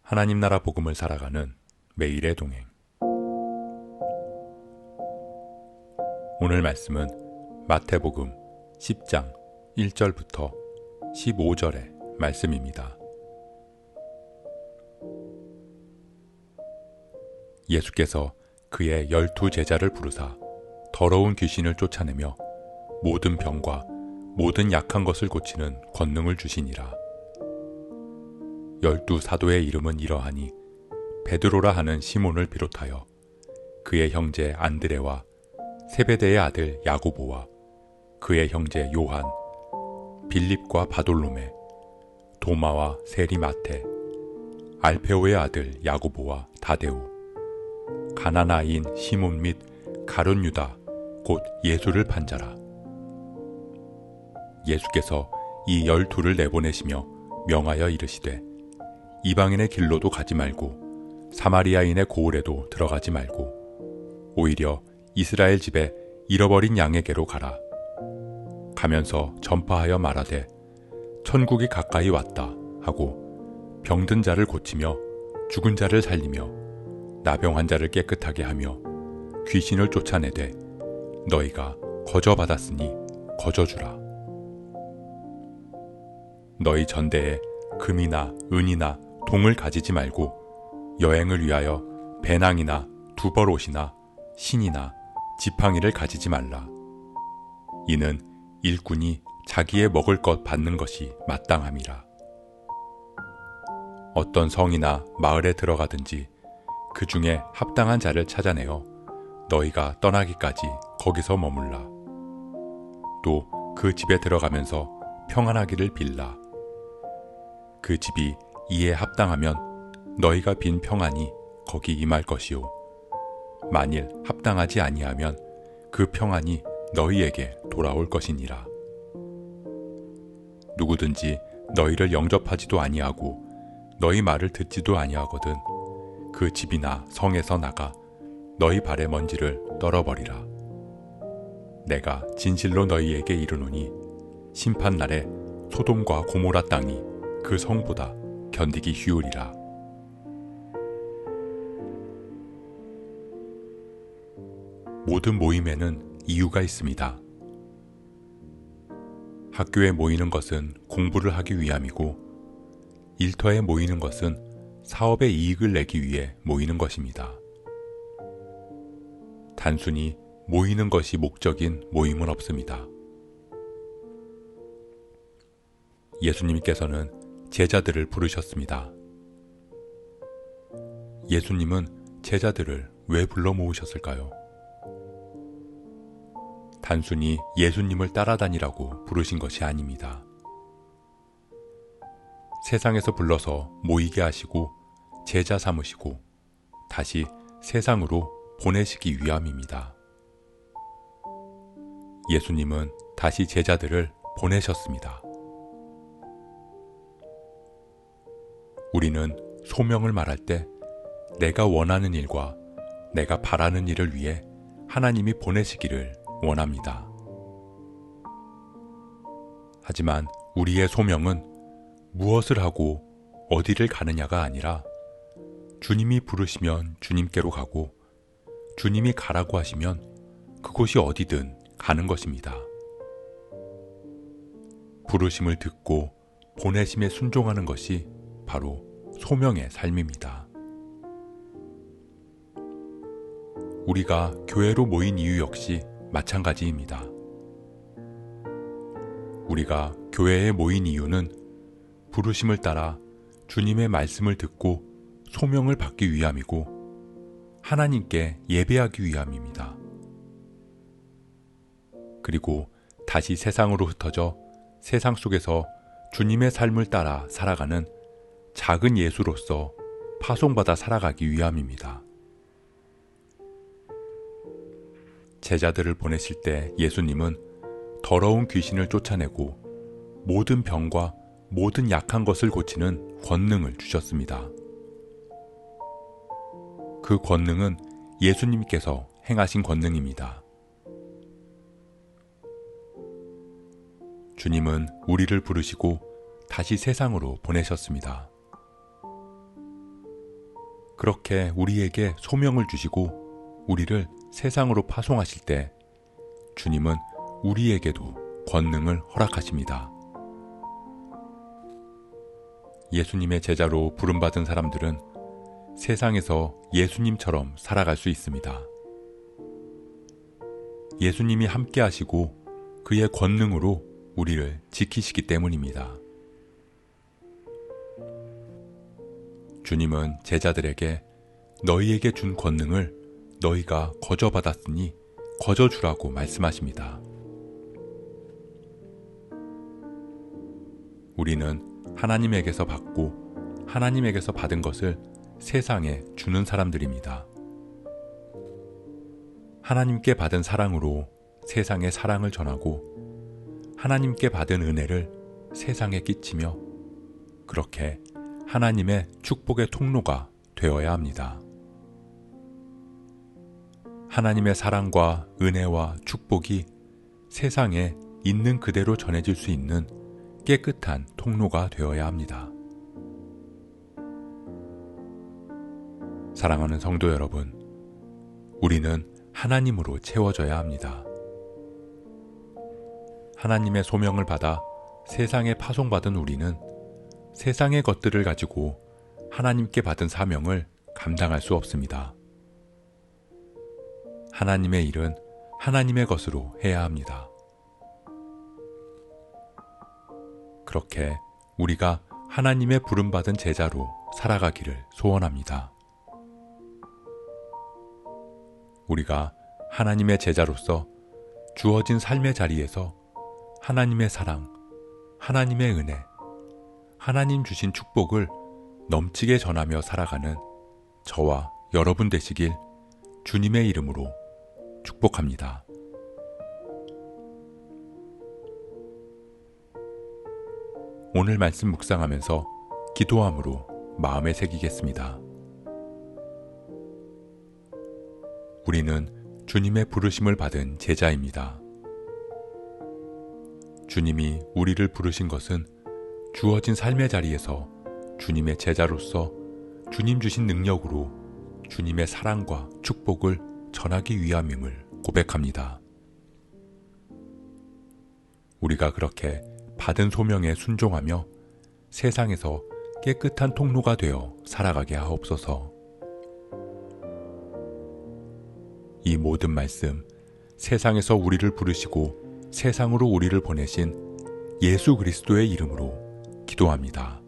하나님 나라 복음을 살아가는 매일의 동행. 오늘 말씀은 마태복음 10장 1절부터 15절의 말씀입니다. 예수께서 그의 12 제자를 부르사 더러운 귀신을 쫓아내며 모든 병과 모든 약한 것을 고치는 권능을 주시니라. 12 사도의 이름은 이러하니 베드로라 하는 시몬을 비롯하여 그의 형제 안드레와 세베대의 아들 야고보와 그의 형제 요한, 빌립과 바돌로메, 도마와 세리 마테, 알페오의 아들 야고보와 다데오, 가나나인 시몬 및 가룟 유다 곧 예수를 판 자라. 예수께서 이 12를 내보내시며 명하여 이르시되 이방인의 길로도 가지 말고 사마리아인의 고을에도 들어가지 말고 오히려 이스라엘 집에 잃어버린 양에게로 가라. 가면서 전파하여 말하되 천국이 가까이 왔다 하고 병든 자를 고치며 죽은 자를 살리며 나병 환자를 깨끗하게 하며 귀신을 쫓아내되 너희가 거저받았으니 거저주라. 너희 전대에 금이나 은이나 동을 가지지 말고 여행을 위하여 배낭이나 두벌옷이나 신이나 지팡이를 가지지 말라. 이는 일꾼이 자기의 먹을 것 받는 것이 마땅함이라. 어떤 성이나 마을에 들어가든지 그 중에 합당한 자를 찾아내어 너희가 떠나기까지 거기서 머물라. 또 그 집에 들어가면서 평안하기를 빌라. 그 집이 이에 합당하면 너희가 빈 평안이 거기 임할 것이요 만일 합당하지 아니하면 그 평안이 너희에게 돌아올 것이니라. 누구든지 너희를 영접하지도 아니하고 너희 말을 듣지도 아니하거든 그 집이나 성에서 나가 너희 발의 먼지를 떨어버리라. 내가 진실로 너희에게 이르노니 심판날에 소돔과 고모라 땅이 그 성보다 견디기 쉬우리라. 모든 모임에는 이유가 있습니다. 학교에 모이는 것은 공부를 하기 위함이고 일터에 모이는 것은 사업의 이익을 내기 위해 모이는 것입니다. 단순히 모이는 것이 목적인 모임은 없습니다. 예수님께서는 제자들을 부르셨습니다. 예수님은 제자들을 왜 불러 모으셨을까요? 단순히 예수님을 따라다니라고 부르신 것이 아닙니다. 세상에서 불러서 모이게 하시고 제자 삼으시고 다시 세상으로 보내시기 위함입니다. 예수님은 다시 제자들을 보내셨습니다. 우리는 소명을 말할 때 내가 원하는 일과 내가 바라는 일을 위해 하나님이 보내시기를 원합니다. 하지만 우리의 소명은 무엇을 하고 어디를 가느냐가 아니라 주님이 부르시면 주님께로 가고 주님이 가라고 하시면 그곳이 어디든 가는 것입니다. 부르심을 듣고 보내심에 순종하는 것이 바로 소명의 삶입니다. 우리가 교회로 모인 이유 역시 마찬가지입니다. 우리가 교회에 모인 이유는 부르심을 따라 주님의 말씀을 듣고 소명을 받기 위함이고 하나님께 예배하기 위함입니다. 그리고 다시 세상으로 흩어져 세상 속에서 주님의 삶을 따라 살아가는 작은 예수로서 파송받아 살아가기 위함입니다. 제자들을 보내실 때 예수님은 더러운 귀신을 쫓아내고 모든 병과 모든 약한 것을 고치는 권능을 주셨습니다. 그 권능은 예수님께서 행하신 권능입니다. 주님은 우리를 부르시고 다시 세상으로 보내셨습니다. 그렇게 우리에게 소명을 주시고 우리를 세상으로 파송하실 때 주님은 우리에게도 권능을 허락하십니다. 예수님의 제자로 부름받은 사람들은 세상에서 예수님처럼 살아갈 수 있습니다. 예수님이 함께 하시고 그의 권능으로 우리를 지키시기 때문입니다. 주님은 제자들에게 너희에게 준 권능을 너희가 거저받았으니 거저주라고 말씀하십니다. 우리는 하나님에게서 받고 하나님에게서 받은 것을 세상에 주는 사람들입니다. 하나님께 받은 사랑으로 세상에 사랑을 전하고 하나님께 받은 은혜를 세상에 끼치며 그렇게 하나님의 축복의 통로가 되어야 합니다. 하나님의 사랑과 은혜와 축복이 세상에 있는 그대로 전해질 수 있는 깨끗한 통로가 되어야 합니다. 사랑하는 성도 여러분, 우리는 하나님으로 채워져야 합니다. 하나님의 소명을 받아 세상에 파송받은 우리는 세상의 것들을 가지고 하나님께 받은 사명을 감당할 수 없습니다. 하나님의 일은 하나님의 것으로 해야 합니다. 그렇게 우리가 하나님의 부름받은 제자로 살아가기를 소원합니다. 우리가 하나님의 제자로서 주어진 삶의 자리에서 하나님의 사랑, 하나님의 은혜, 하나님 주신 축복을 넘치게 전하며 살아가는 저와 여러분 되시길 주님의 이름으로 축복합니다. 오늘 말씀 묵상하면서 기도함으로 마음에 새기겠습니다. 우리는 주님의 부르심을 받은 제자입니다. 주님이 우리를 부르신 것은 주어진 삶의 자리에서 주님의 제자로서 주님 주신 능력으로 주님의 사랑과 축복을 전하기 위함임을 고백합니다. 우리가 그렇게 받은 소명에 순종하며 세상에서 깨끗한 통로가 되어 살아가게 하옵소서. 이 모든 말씀, 세상에서 우리를 부르시고 세상으로 우리를 보내신 예수 그리스도의 이름으로 기도합니다.